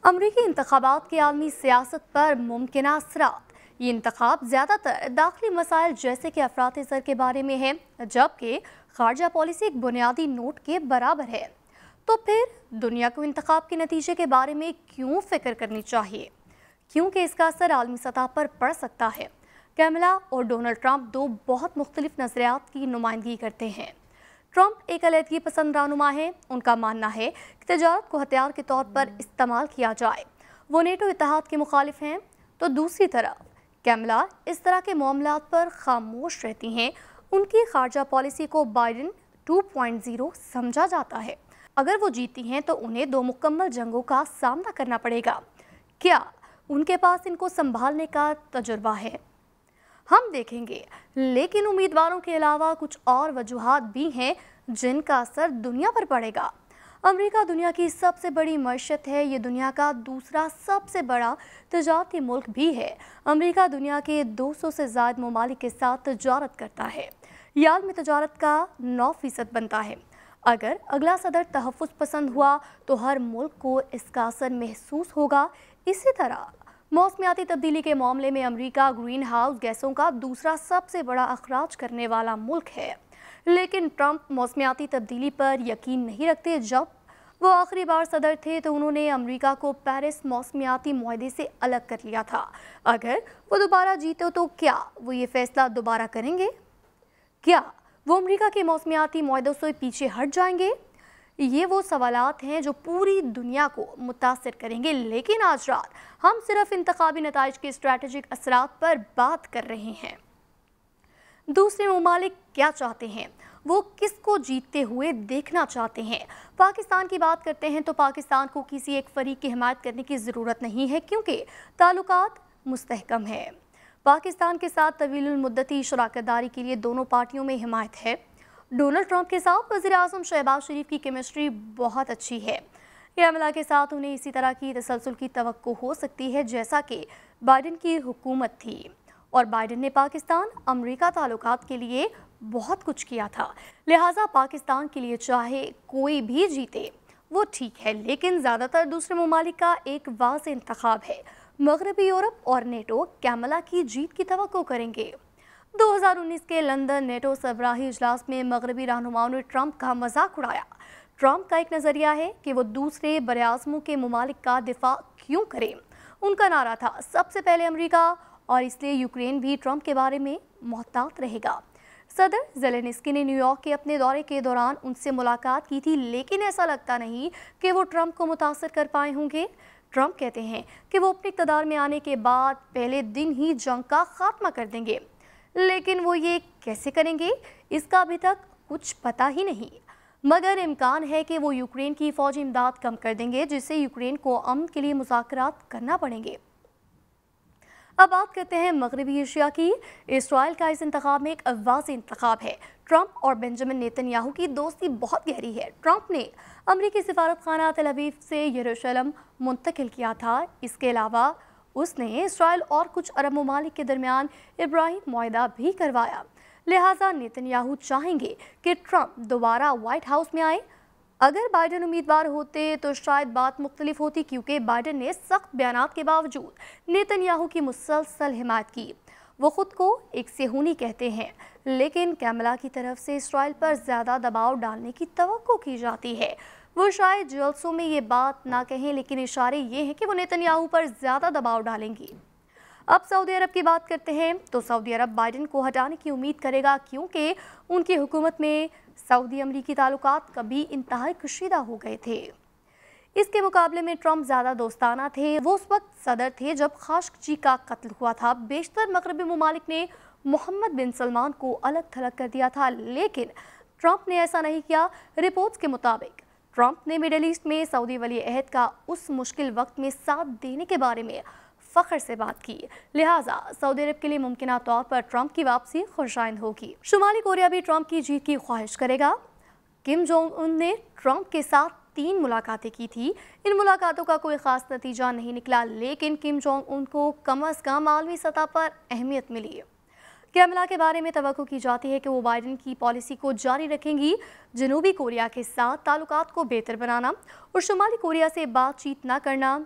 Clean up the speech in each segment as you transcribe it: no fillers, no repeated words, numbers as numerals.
अमरीकी इंतखाबात की आलमी सियासत पर मुमकिन असरात। ये इंतखाब ज़्यादातर दाखिली मसाइल जैसे कि अफराती ज़र के बारे में है, जबकि खारजा पॉलिसी एक बुनियादी नोट के बराबर है। तो फिर दुनिया को इंतखाब के नतीजे के बारे में क्यों फिक्र करनी चाहिए, क्योंकि इसका असर आलमी सतह पर पड़ सकता है। कैमला और डोनाल्ड ट्रंप दो बहुत मुख्तलिफ नज़रियात की नुमाइंदगी करते हैं। ट्रंप एक अलहदगी पसंद रहनुमा है। उनका मानना है कि तजारत को हथियार के तौर पर इस्तेमाल किया जाए। वो नेटो इत्तेहाद के मुखालिफ हैं। तो दूसरी तरफ कैमला इस तरह के मामलात पर खामोश रहती हैं। उनकी खारजा पॉलिसी को बाइडेन 2.0 समझा जाता है। अगर वो जीती हैं तो उन्हें दो मुकम्मल जंगों का सामना करना पड़ेगा। क्या उनके पास इनको संभालने का तजुर्बा है? हम देखेंगे, लेकिन उम्मीदवारों के अलावा कुछ और वजूहात भी हैं जिनका असर दुनिया पर पड़ेगा। अमेरिका दुनिया की सबसे बड़ी मईशत है। ये दुनिया का दूसरा सबसे बड़ा तजारती मुल्क भी है। अमेरिका दुनिया के 200 से ज़्यादा ममालिक के साथ तजारत करता है। ये आलमी तजारत का 9% बनता है। अगर अगला सदर तहफ़्फ़ुज़ पसंद हुआ तो हर मुल्क को इसका असर महसूस होगा। इसी तरह मौसमियाती तब्दीली के मामले में अमेरिका ग्रीन हाउस गैसों का दूसरा सबसे बड़ा अखराज करने वाला मुल्क है। लेकिन ट्रंप मौसमियाती तब्दीली पर यकीन नहीं रखते। जब वो आखिरी बार सदर थे तो उन्होंने अमेरिका को पेरिस मौसमियाती मुआहदे से अलग कर लिया था। अगर वो दोबारा जीते तो क्या वो ये फैसला दोबारा करेंगे? क्या वो अमेरिका के मौसमियाती मुआहदों से पीछे हट जाएंगे? ये वो सवालात हैं जो पूरी दुनिया को मुतासिर करेंगे। लेकिन आज रात हम सिर्फ इंतखाबी नताइज के स्ट्रैटेजिक असरात पर बात कर रहे हैं। दूसरे ममालिक क्या चाहते हैं, वो किसको जीतते हुए देखना चाहते हैं। पाकिस्तान की बात करते हैं तो पाकिस्तान को किसी एक फरीक की हिमायत करने की ज़रूरत नहीं है, क्योंकि ताल्लुकात मुस्तहकम है। पाकिस्तान के साथ तवील मुद्दती शराकतदारी के लिए दोनों पार्टियों में हिमायत है। डोनाल्ड ट्रंप के साथ वज़ीर-ए-आज़म शहबाज शरीफ की केमिस्ट्री बहुत अच्छी है। कैमला के साथ उन्हें इसी तरह की तसलसल की तवक्को हो सकती है जैसा कि बाइडेन की हुकूमत थी। और बाइडेन ने पाकिस्तान अमेरिका ताल्लुकात के लिए बहुत कुछ किया था। लिहाजा पाकिस्तान के लिए चाहे कोई भी जीते वो ठीक है, लेकिन ज़्यादातर दूसरे ममालिक का एक वाज़ेह इंतखाब है। मगरबी यूरोप और नेटो कैमला की जीत की तवक्को करेंगे। 2019 के लंदन नेटो सरबराही इजलास में मगरबी रहनुमाओं ने ट्रंप का मजाक उड़ाया। ट्रंप का एक नज़रिया है कि वो दूसरे बरआज़मों के ममालिक का दिफा क्यों करें। उनका नारा था सबसे पहले अमेरिका, और इसलिए यूक्रेन भी ट्रंप के बारे में मोहतात रहेगा। सदर ज़ेलेंस्की ने न्यूयॉर्क के अपने दौरे के दौरान उनसे मुलाकात की थी, लेकिन ऐसा लगता नहीं कि वो ट्रंप को मुतासर कर पाए होंगे। ट्रंप कहते हैं कि वो अपने इक़्तिदार में आने के बाद पहले दिन ही जंग का खात्मा कर देंगे, लेकिन वो ये कैसे करेंगे इसका अभी तक कुछ पता ही नहीं। मगर इम्कान है कि वो यूक्रेन की फौजी इमदाद कम कर देंगे, जिससे यूक्रेन को अमन के लिए मुज़ाकरात करना पड़ेंगे। अब बात करते हैं मगरबी एशिया की। इसराइल का इस इंतखाब में एक वाज़ेह इंतखाब है। ट्रंप और बेंजामिन नेतन्याहू की दोस्ती बहुत गहरी है। ट्रंप ने अमरीकी सिफारत खाना तेल अवीव से यरूशलेम मुंतकिल किया था। इसके अलावा उसने इसराइल और कुछ अरब ममालिक के दरमियान इब्राहिम मुआहदा भी करवाया। लिहाजा नेतन्याहू चाहेंगे कि ट्रंप दोबारा व्हाइट हाउस में आए। अगर बाइडेन उम्मीदवार होते तो शायद बात मुख्तलिफ होती, क्योंकि बाइडेन ने सख्त बयानात के बावजूद नेतन्याहू की मुसलसल हिमायत की। वो खुद को एक सेहूनी कहते हैं, लेकिन कैमला की तरफ से इसराइल पर ज़्यादा दबाव डालने की तवक्को की जाती है। वो शायद जलसों में ये बात ना कहें, लेकिन इशारे ये हैं कि वो नेतन्याहू पर ज़्यादा दबाव डालेंगी। अब सऊदी अरब की बात करते हैं तो सऊदी अरब बाइडेन को हटाने की उम्मीद करेगा, क्योंकि उनकी हुकूमत में सऊदी अमरीकी ताल्लुकात कभी इंतहाई कशीदा हो गए थे। इसके मुकाबले में ट्रंप ज़्यादा दोस्ताना थे। वो उस वक्त सदर थे जब खाशखजी का कत्ल हुआ था। बेशतर मगरबी ममालिक ने मोहम्मद बिन सलमान को अलग थलग कर दिया था, लेकिन ट्रंप ने ऐसा नहीं किया। रिपोर्ट्स के मुताबिक ट्रंप ने मिडल ईस्ट में सऊदी वली अहद का उस मुश्किल वक्त में साथ देने के बारे में फ़ख्र से बात की। लिहाजा सऊदी अरब के लिए मुमकिन तौर पर ट्रंप की वापसी खुशाइंद होगी। शुमाली कोरिया भी ट्रंप की जीत की ख्वाहिश करेगा। किम जोंग उन ने ट्रंप के साथ 3 मुलाकातें की थी। इन मुलाकातों का कोई ख़ास नतीजा नहीं निकला, लेकिन किम जोंग उन को कम अज़ कम आलमी सतह पर अहमियत मिली। कैमला के बारे में तवक्को की जाती है कि वो बाइडेन की पॉलिसी को जारी रखेंगी। जनूबी कोरिया के साथ ताल्लुकात को बेहतर बनाना और शुमाली कोरिया से बातचीत न करना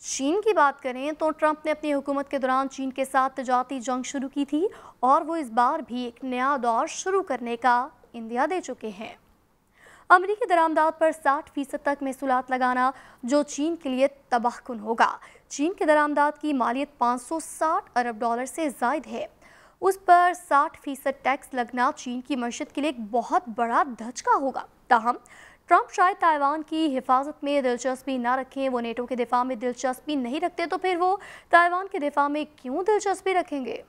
चीन की बात करें तो ट्रंप ने अपनी हुकूमत के दौरान चीन के साथ तजारती जंग शुरू की थी और वो इस बार भी एक नया दौर शुरू करने का इंदिया दे चुके हैं। अमरीकी दरामदात पर 60% तक महसूलात लगाना जो चीन के लिए तबाहकुन होगा। चीन के दरामदात की मालियत 560 अरब डॉलर से जायद है। उस पर 60% टैक्स लगना चीन की मईशत के लिए एक बहुत बड़ा धचका होगा। ताहम ट्रंप शायद ताइवान की हिफाजत में दिलचस्पी ना रखें। वो नेटो के दिफा में दिलचस्पी नहीं रखते तो फिर वो ताइवान के दिफा में क्यों दिलचस्पी रखेंगे?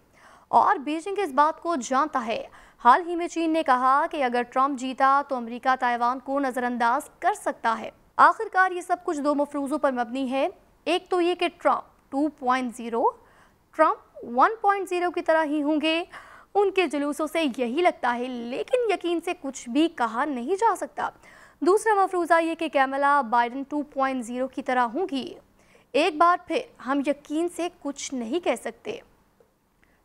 और बीजिंग इस बात को जानता है। हाल ही में चीन ने कहा कि अगर ट्रंप जीता तो अमेरिका ताइवान को नज़रअंदाज कर सकता है। आखिरकार ये सब कुछ दो मफरूज़ों पर मबनी है। एक तो ये कि ट्रंप 2.0 ट्रंप 1.0 की तरह ही होंगे। उनके जुलूसों से यही लगता है, लेकिन यकीन से कुछ भी कहा नहीं जा सकता। दूसरा मफरूज़ा ये कि कैमला बाइडन 2.0 की तरह होंगी। एक बार फिर हम यकीन से कुछ नहीं कह सकते।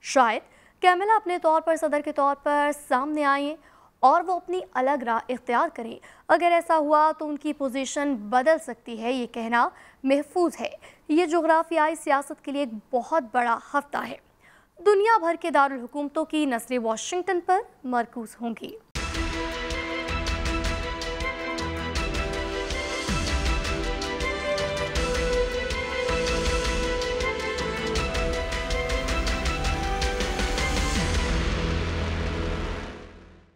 शायद कैमला अपने तौर पर सदर के तौर पर सामने आए और वो अपनी अलग राह इख्तियार करें। अगर ऐसा हुआ तो उनकी पोजीशन बदल सकती है, ये कहना महफूज है। ये जोग्राफियाई सियासत के लिए एक बहुत बड़ा हफ्ता है। दुनिया भर के दारुल हुकूमतों की नज़रें वाशिंगटन पर मरकूज होंगी।